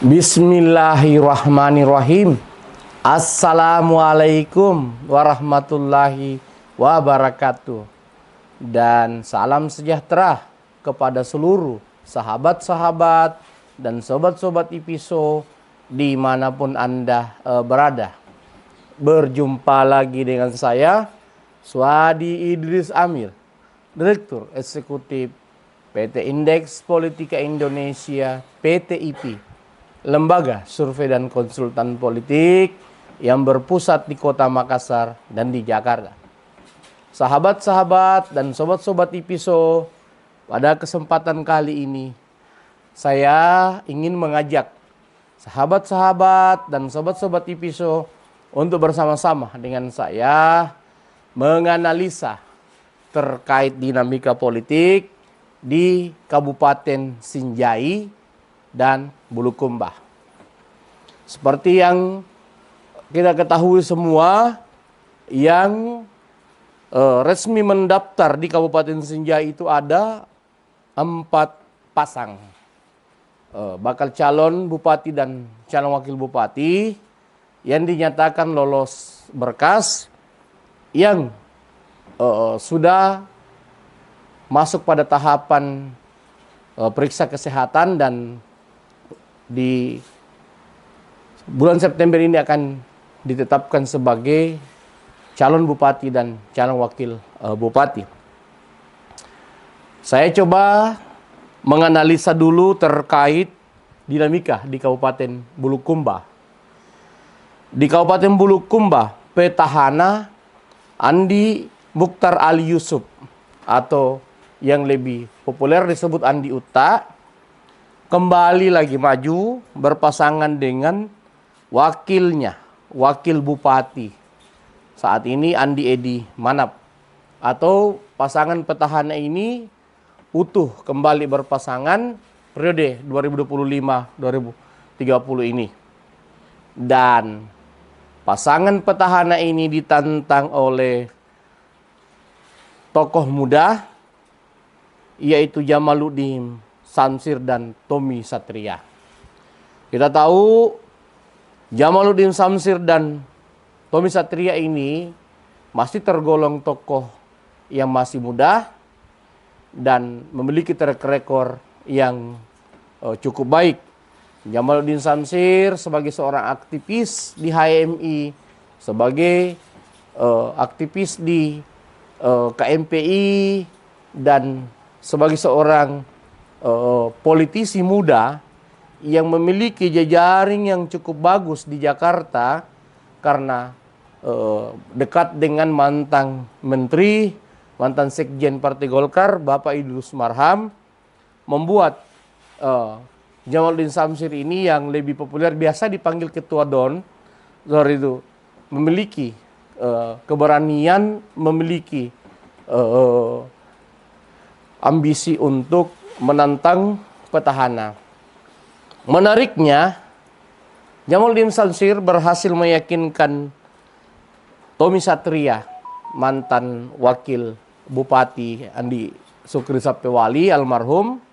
Bismillahirrahmanirrahim. Assalamualaikum warahmatullahi wabarakatuh. Dan salam sejahtera kepada seluruh sahabat-sahabat dan sobat-sobat IPISO dimanapun Anda berada. Berjumpa lagi dengan saya, Suadi Idris Amir, Direktur Eksekutif PT Indeks Politika Indonesia (PTIP), lembaga survei dan konsultan politik yang berpusat di Kota Makassar dan di Jakarta. Sahabat-sahabat dan sobat-sobat IPISO, pada kesempatan kali ini saya ingin mengajak sahabat-sahabat dan sobat-sobat IPISO untuk bersama-sama dengan saya menganalisa terkait dinamika politik di Kabupaten Sinjai dan Bulukumba. Seperti yang kita ketahui semua, yang resmi mendaftar di Kabupaten Sinjai itu ada 4 pasang bakal calon bupati dan calon wakil bupati yang dinyatakan lolos berkas, yang sudah masuk pada tahapan periksa kesehatan, dan di bulan September ini akan ditetapkan sebagai calon bupati dan calon wakil bupati. Saya coba menganalisa dulu terkait dinamika di Kabupaten Bulukumba. Di Kabupaten Bulukumba, petahana Andi Mukhtar Ali Yusuf atau yang lebih populer disebut Andi Uta kembali lagi maju berpasangan dengan wakilnya, wakil bupati saat ini Andi Edi Manap, atau pasangan petahana ini utuh kembali berpasangan periode 2025-2030 ini. Dan pasangan petahana ini ditantang oleh tokoh muda, yaitu Jamaluddin Samsir dan Tommy Satria. Kita tahu Jamaluddin Samsir dan Tommy Satria ini masih tergolong tokoh yang masih muda dan memiliki track record yang cukup baik. Jamaluddin Samsir sebagai seorang aktivis di HMI, sebagai aktivis di KMPI, dan sebagai seorang politisi muda yang memiliki jejaring yang cukup bagus di Jakarta karena dekat dengan mantan menteri, mantan sekjen Partai Golkar, Bapak Idrus Marham, membuat Jamaluddin Samsir ini yang lebih populer biasa dipanggil Ketua Don, itu memiliki keberanian, memiliki ambisi untuk menantang petahana. Menariknya, Jamaluddin Samsir berhasil meyakinkan Tommy Satria, mantan wakil bupati Andi Sukri Sapewali almarhum,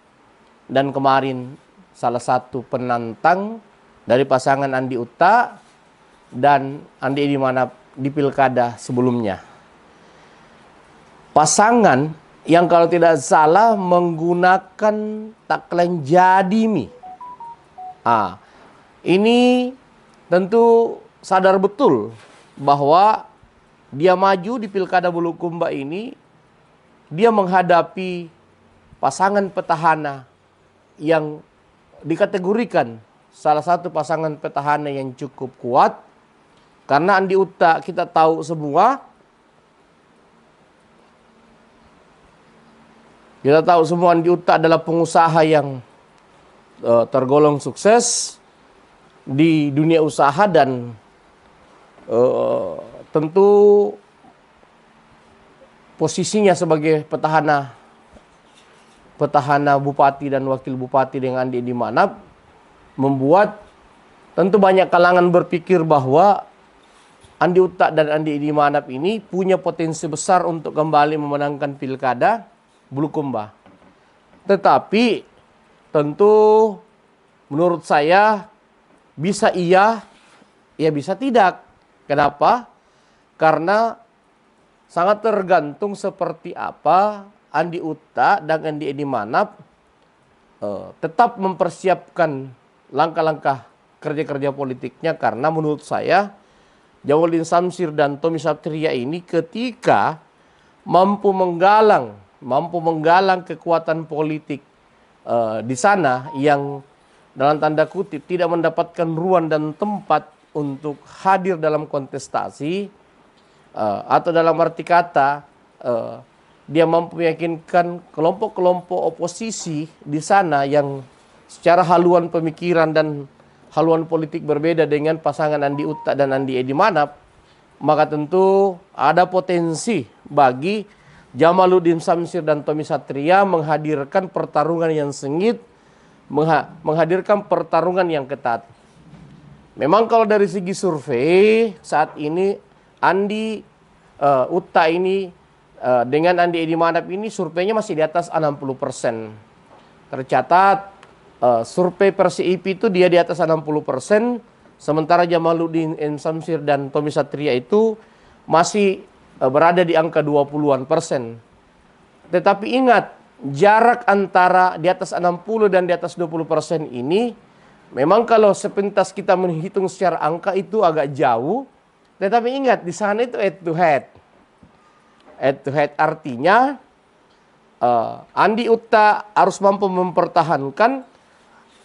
dan kemarin salah satu penantang dari pasangan Andi Uta dan Andi Edi Manap di pilkada sebelumnya. Pasangan yang kalau tidak salah menggunakan tagline Jadimi. Ini tentu sadar betul bahwa dia maju di pilkada Bulukumba ini, dia menghadapi pasangan petahana yang dikategorikan salah satu pasangan petahana yang cukup kuat. Karena Andi Uta kita tahu semua, Andi Uta adalah pengusaha yang tergolong sukses di dunia usaha, dan tentu posisinya sebagai petahana bupati dan wakil bupati dengan Andi Edi Manap membuat tentu banyak kalangan berpikir bahwa Andi Uta dan Andi Edi Manap ini punya potensi besar untuk kembali memenangkan pilkada Bulukumba. Tetapi tentu menurut saya bisa iya, ya bisa tidak. Kenapa? Karena sangat tergantung seperti apa Andi Uta dan Andi Edi Manap tetap mempersiapkan langkah-langkah kerja-kerja politiknya, karena menurut saya Jamaluddin Samsir dan Tommy Satria ini ketika mampu menggalang kekuatan politik di sana yang dalam tanda kutip tidak mendapatkan ruang dan tempat untuk hadir dalam kontestasi, atau dalam arti kata dia mampu meyakinkan kelompok-kelompok oposisi di sana yang secara haluan pemikiran dan haluan politik berbeda dengan pasangan Andi Uta dan Andi Edi Manap, maka tentu ada potensi bagi Jamaluddin Samsir dan Tommy Satria menghadirkan pertarungan yang sengit, menghadirkan pertarungan yang ketat. Memang kalau dari segi survei saat ini Andi Uta ini dengan Andi Edi Manap ini surveinya masih di atas 60%. Tercatat survei Persi-IP itu dia di atas 60%, sementara Jamaluddin Samsir dan Tommy Satria itu masih berada di angka 20-an%. Tetapi ingat, jarak antara di atas 60 dan di atas 20% ini memang kalau sepintas kita menghitung secara angka itu agak jauh, tetapi ingat di sana itu head to head. Head to head artinya Andi Uta harus mampu mempertahankan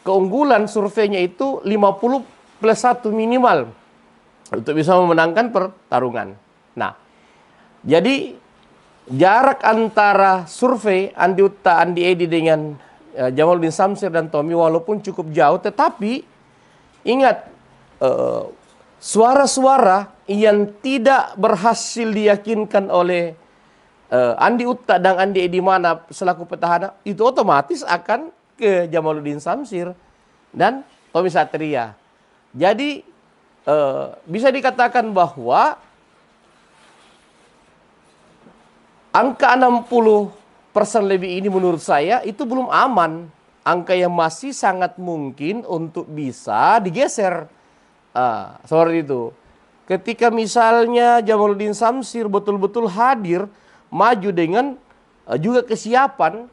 keunggulan surveinya itu 50+1 minimal untuk bisa memenangkan pertarungan. Nah, jadi jarak antara survei Andi Uta, Andi Edi dengan Jamaluddin Samsir dan Tommy walaupun cukup jauh, tetapi ingat suara-suara yang tidak berhasil diyakinkan oleh Andi Uta dan Andi Edi Manap selaku petahana itu otomatis akan ke Jamaluddin Samsir dan Tommy Satria. Jadi bisa dikatakan bahwa angka 60% lebih ini menurut saya itu belum aman. Angka yang masih sangat mungkin untuk bisa digeser. Seperti itu. Ketika misalnya Jamaluddin Samsir betul-betul hadir, maju dengan juga kesiapan,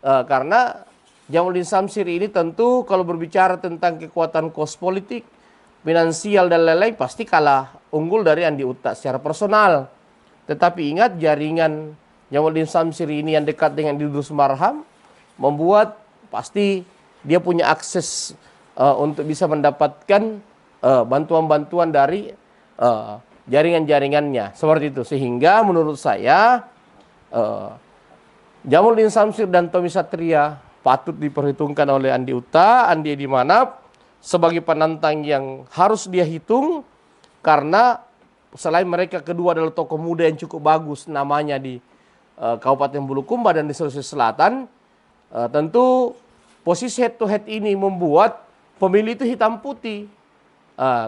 karena Jamaluddin Samsir ini tentu kalau berbicara tentang kekuatan kos politik, finansial dan lain-lain pasti kalah unggul dari Andi Uta secara personal. Tetapi ingat jaringan Jamaluddin Samsir ini yang dekat dengan Idrus Marham membuat pasti dia punya akses untuk bisa mendapatkan bantuan-bantuan dari jaringan-jaringannya seperti itu. Sehingga menurut saya Jamaluddin Samsir dan Tommy Satria patut diperhitungkan oleh Andi Uta, Andi Edi Manap sebagai penantang yang harus dia hitung, karena selain mereka kedua adalah tokoh muda yang cukup bagus namanya di Kabupaten Bulukumba dan di Sulawesi Selatan, tentu posisi head to head ini membuat pemilih itu hitam putih.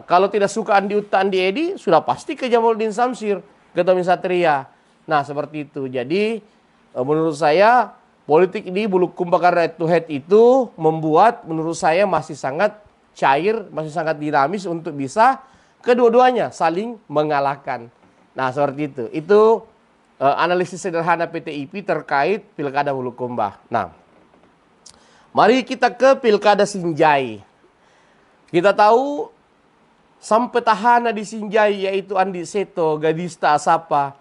Kalau tidak suka Andi Uta, Andi Edi, sudah pasti ke Jamaluddin Samsir, ke Tommy Satria. Nah, seperti itu. Jadi, menurut saya, politik di Bulukumba karena head to head itu membuat menurut saya masih sangat cair, masih sangat dinamis untuk bisa kedua-duanya saling mengalahkan. Nah, seperti itu. Itu analisis sederhana PT-IP terkait Pilkada Bulukumba. Nah, mari kita ke Pilkada Sinjai. Kita tahu sang petahana di Sinjai yaitu Andi Seto Gadista Asapa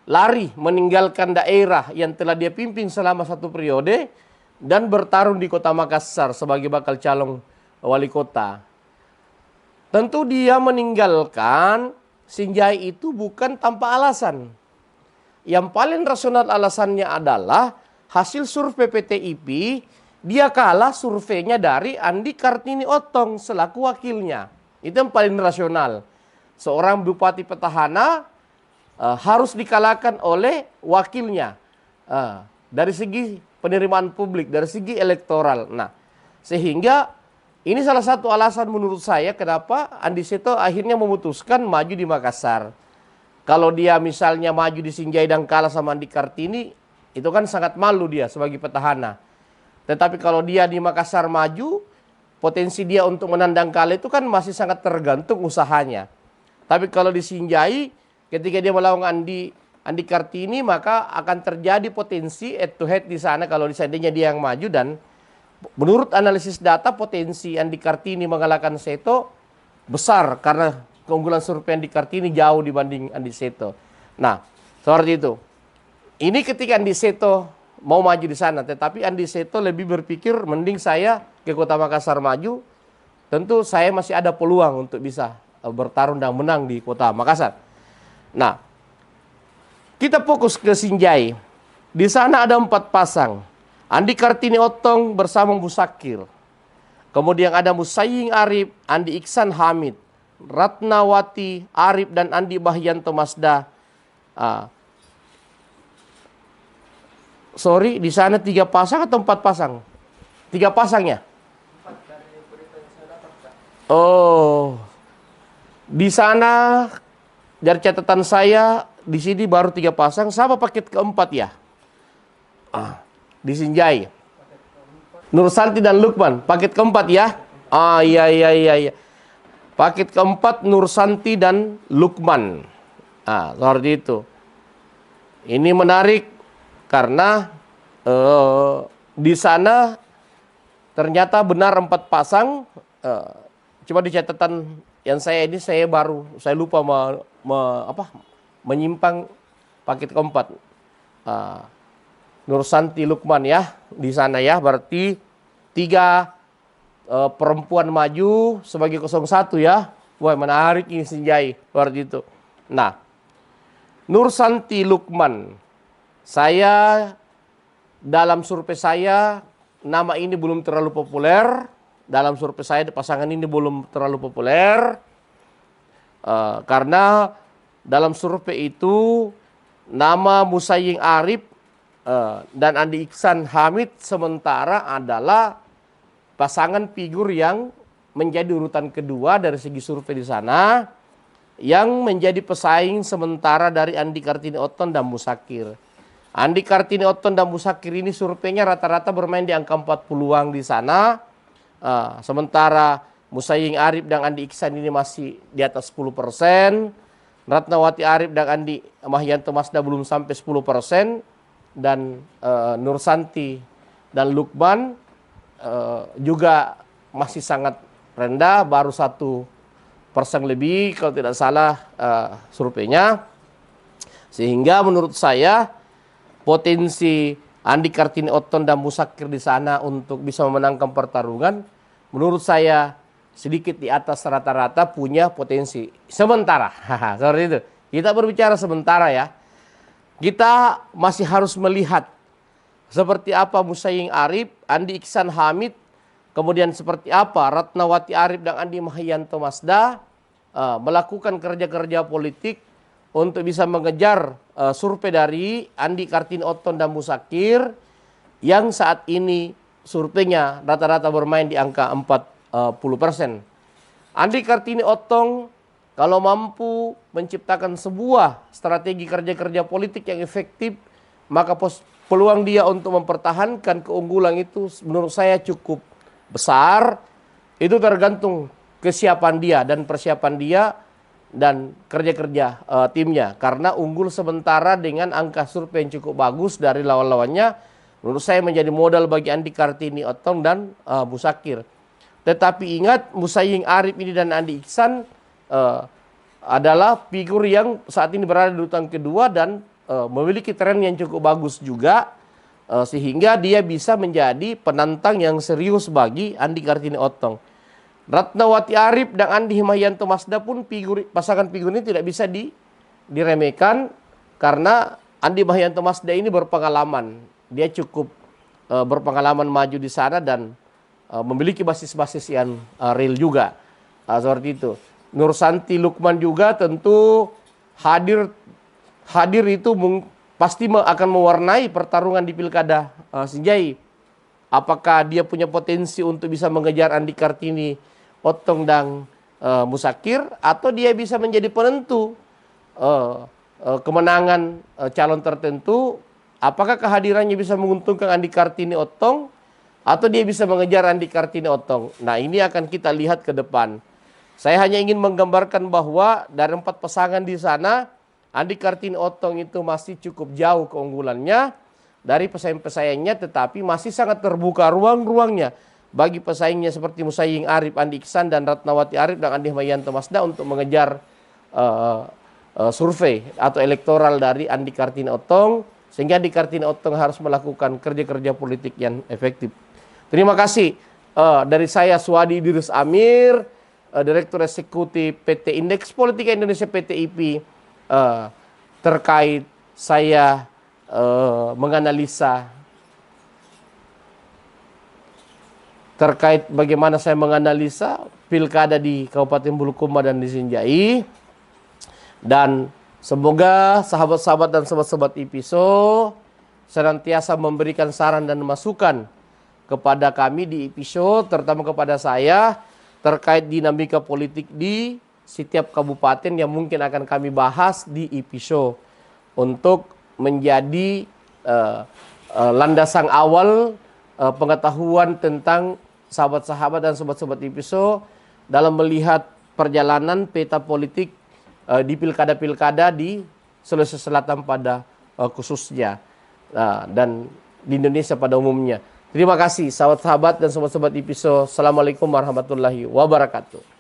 lari meninggalkan daerah yang telah dia pimpin selama 1 periode dan bertarung di Kota Makassar sebagai bakal calon wali kota. Tentu dia meninggalkan Sinjai itu bukan tanpa alasan. Yang paling rasional alasannya adalah hasil survei PT-IP, dia kalah surveinya dari Andi Kartini Otong selaku wakilnya. Itu yang paling rasional. Seorang bupati petahana harus dikalahkan oleh wakilnya dari segi penerimaan publik, dari segi elektoral. Nah, sehingga ini salah satu alasan menurut saya kenapa Andi Seto akhirnya memutuskan maju di Makassar. Kalau dia misalnya maju di Sinjai dan kalah sama Andi Kartini, itu kan sangat malu dia sebagai petahana. Tetapi kalau dia di Makassar maju, potensi dia untuk menandang kalah itu kan masih sangat tergantung usahanya. Tapi kalau di Sinjai, ketika dia melawan Andi Kartini, maka akan terjadi potensi head to head di sana kalau seandainya dia yang maju. Dan menurut analisis data, potensi Andi Kartini mengalahkan Seto besar karena keunggulan survei Andi Kartini jauh dibanding Andi Seto. Nah, seperti itu. Ini ketika Andi Seto mau maju di sana, tetapi Andi Seto lebih berpikir mending saya ke Kota Makassar maju. Tentu saya masih ada peluang untuk bisa bertarung dan menang di Kota Makassar. Nah, kita fokus ke Sinjai. Di sana ada 4 pasang. Andi Kartini Otong bersama Musakir. Kemudian ada Musaying Arif, Andi Iksan Hamid, Ratnawati Arif, dan Andi Bahyanto Masda. Sorry, di sana 3 pasang atau 4 pasang? 3 pasangnya? Oh, di sana dari catatan saya di sini baru 3 pasang. Siapa paket keempat ya? Di Sinjai. Nursanti dan Lukman, paket keempat ya? Iya. Paket keempat Nursanti dan Lukman. Seperti itu. Ini menarik karena di sana ternyata benar 4 pasang. Cuma di catatan yang saya lupa menyimpang paket keempat. Nursanti Lukman ya di sana ya, berarti 3 perempuan maju sebagai 01 ya. Wah, menarik ini Sinjai, seperti itu. Nah, Nursanti Lukman, saya dalam survei saya nama ini belum terlalu populer. Dalam survei saya pasangan ini belum terlalu populer. Karena dalam survei itu nama Musaying Arif dan Andi Iksan Hamid sementara adalah pasangan figur yang menjadi urutan kedua dari segi survei di sana, yang menjadi pesaing sementara dari Andi Kartini Oton dan Musakir. Andi Kartini Oton dan Musakir ini surveinya rata-rata bermain di angka 40-an di sana. Sementara Musaying Arif dan Andi Iksan ini masih di atas 10%. Ratnawati Arif dan Andi Mahyanto Masda belum sampai 10%. Dan Nursanti dan Lukman juga masih sangat rendah, baru 1% lebih kalau tidak salah surveinya. Sehingga menurut saya potensi Andi Kartini Oton dan Musakir di sana untuk bisa memenangkan pertarungan, menurut saya sedikit di atas rata-rata punya potensi. Sementara, seperti itu. Kita berbicara sementara ya. Kita masih harus melihat seperti apa Musaying Arif, Andi Iksan Hamid, kemudian seperti apa Ratnawati Arif dan Andi Mahyanto Masda melakukan kerja-kerja politik untuk bisa mengejar survei dari Andi Kartini Oton dan Musakir yang saat ini surveinya rata-rata bermain di angka 40%. Andi Kartini Oton kalau mampu menciptakan sebuah strategi kerja-kerja politik yang efektif, maka peluang dia untuk mempertahankan keunggulan itu menurut saya cukup besar. Itu tergantung kesiapan dia dan persiapan dia dan kerja-kerja timnya. Karena unggul sementara dengan angka survei yang cukup bagus dari lawan-lawannya, menurut saya menjadi modal bagi Andi Kartini Oton dan Musakir. Tetapi ingat, Musaying Arif ini dan Andi Iksan adalah figur yang saat ini berada di urutan kedua dan memiliki tren yang cukup bagus juga, sehingga dia bisa menjadi penantang yang serius bagi Andi Kartini Oton. Ratnawati Arif dan Andi Mahyanto Masda pun pasangan figur ini tidak bisa diremehkan karena Andi Mahyanto Masda ini berpengalaman. Dia cukup berpengalaman maju di sana dan memiliki basis-basis yang real juga. Seperti itu. Nursanti Lukman juga tentu hadir itu pasti akan mewarnai pertarungan di Pilkada Sinjai. Apakah dia punya potensi untuk bisa mengejar Andi Kartini Oton dan Musakir, atau dia bisa menjadi penentu kemenangan calon tertentu? Apakah kehadirannya bisa menguntungkan Andi Kartini Oton atau dia bisa mengejar Andi Kartini Otong. Nah, ini akan kita lihat ke depan. Saya hanya ingin menggambarkan bahwa dari 4 pasangan di sana, Andi Kartini Otong itu masih cukup jauh keunggulannya dari pesaing-pesaingnya, tetapi masih sangat terbuka ruang-ruangnya bagi pesaingnya seperti Musaying Arif, Andi Iksan, dan Ratnawati Arif, dan Andi Mayanto Masda untuk mengejar survei atau elektoral dari Andi Kartini Otong, sehingga Andi Kartini Otong harus melakukan kerja-kerja politik yang efektif. Terima kasih dari saya, Suwadi Idris Amir, Direktur Eksekutif PT Indeks Politika Indonesia PTIP, terkait saya menganalisa terkait bagaimana saya menganalisa pilkada di Kabupaten Bulukumba dan di Sinjai. Dan semoga sahabat-sahabat dan sobat-sobat IPISO senantiasa memberikan saran dan masukan kepada kami di IPISO, terutama kepada saya, terkait dinamika politik di setiap kabupaten yang mungkin akan kami bahas di IPISO, untuk menjadi landasan awal pengetahuan tentang sahabat-sahabat dan sobat-sobat IPISO dalam melihat perjalanan peta politik di pilkada-pilkada di Sulawesi Selatan pada khususnya, dan di Indonesia pada umumnya. Terima kasih sahabat-sahabat dan sobat-sobat IPISO. Assalamualaikum warahmatullahi wabarakatuh.